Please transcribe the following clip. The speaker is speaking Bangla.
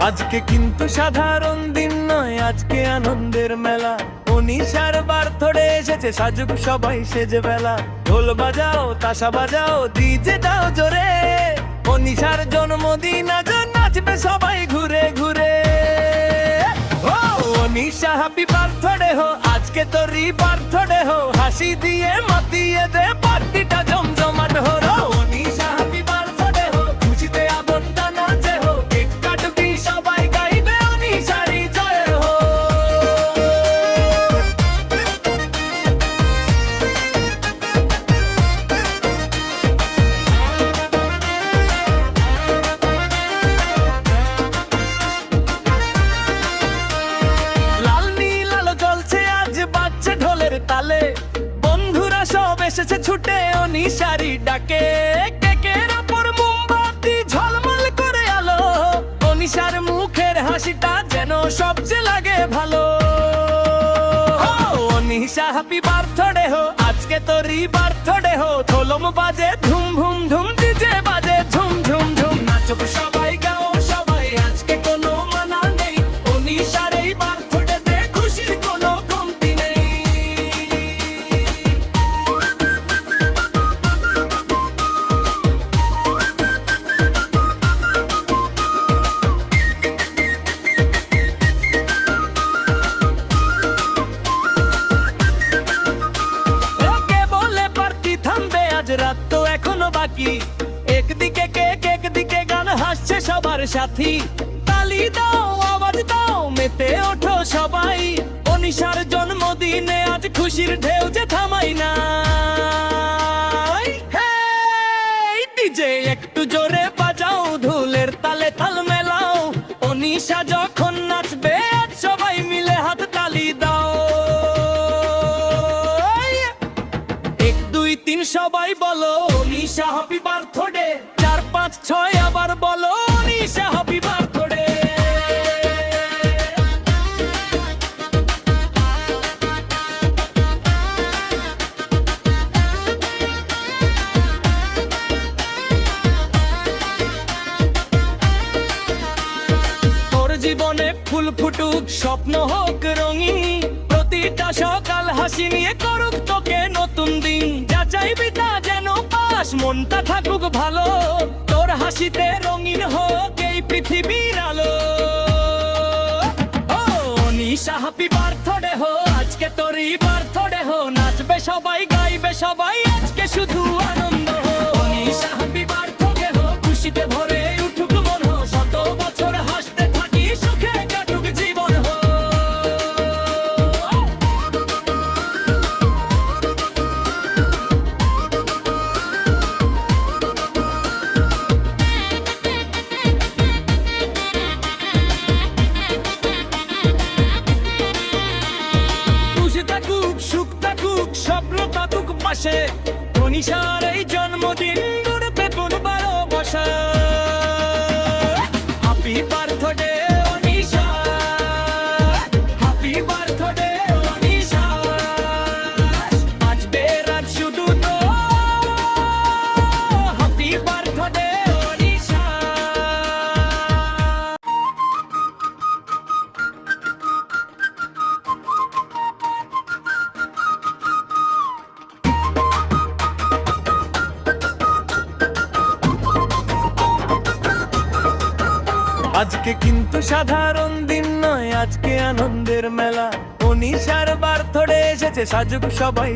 আজকে কিন্তু সাধারণ দিন নয়, আজকে আনন্দের মেলা। অনিশার বার্থডে এসেছে, সাজুক সবাই সেজে বেলা। ঢোল বাজাও, তাসা বাজাও, ডিজে দাও জোরে। অনিশার জন্মদিন আজ নাচবে সবাই ঘুরে ঘুরে। ও অনিশা হ্যাপি বার্থডে হো, আজকে তোরই বার্থডে হো। হাসি দিয়ে মাতিয়ে দে পার্টিটা জমজমাট হো। অনিশা হ্যাপি বার্থডে হো, খুশিতে আনন্দটা নাচে হো। কেক কাটবি সবাই গাইবে অনিশারই জয় হো। লাল নীল আলো জ্বলছে আজ, বাজছে ঢোলের তালে। বন্ধুরা সব এসেছে ছুটে অনিশারই ডাকে। কেকের ওপর মোমবাতি ঝলমল করে আলো। অনিশার মুখের হাসিটা যেন সবচেয়ে লাগে ভালো। অনিশা হ্যাপি বার্থডে হো, আজকে তোরই বার্থডে হো। ঢোলম বাজে ধুম ধুম ধুম, ডিজে বাজে ঝুম ঝুম ঝুম। নাচব সবাই, গাও সবাই, আজকে কোনো মানা নেই। অনিশার এই বার্থডেতে খুশির কোনো কমতি নেই। ওকে বলে পার্টি থামবে আজ, রাত তো এখনো বাকি। একদিকে কেক, একদিকে গান, হাসছে সবার সাথী। তালি দাও, আওয়াজ দাও, মেতে ওঠো সবাই। অনিশার জন্মদিনে আজ খুশির ঢেউ যে থামাই না। ডিজে একটু জোরে বাজাও, ধুলের তালে তাল মেলাও। অনিশা যখন নাচবে আজ সবাই মিলে হাত তালি দাও। 1 2 3 সবাই বলো অনিশা হ্যাপি বার্থডে। 4 5 6 আবার বলো অনিশা হ্যাপি বার্থডে। ফুল ফুটুক, স্বপ্ন হোক রঙিন, প্রতিটা সকাল হাসি নিয়ে করুক তোকে নতুন দিন। যা চাইবি তা যেন পাস, মনটা থাকুক ভালো, তোর হাসিতে রঙিন হোক এই পৃথিবীর আলো। ও নিশা, হ্যাপি বার্থডে হো, আজকে তোরই বার্থডে হো, নাচবে সবাই, গাইবে সবাই, আজকে শুধু আনন্দ হো। নিশা, হ্যাপি বার্থডে হো, খুশিতে ভরে উঠুক মন হো, শত বছর হাসতে থাকি, সুখে কাটুক জীবন হো। খুশি থাকুক, সুখ থাকুক, স্বপ্ন থাকুক পাশে, তনিষার এই জন্মদিন গড়বে কোন ভালোবাসা। Happy birthday Anisha, happy birthday Anisha, বাজবে রাত শুধু তো, হ্যাপি বার্থডে অনিশা। আজকে কিন্তু সাধারণ দিন নয়, আজকে আনন্দের মেলা। অনিশার বার্থডে এসেছে, সাজুক সবাই।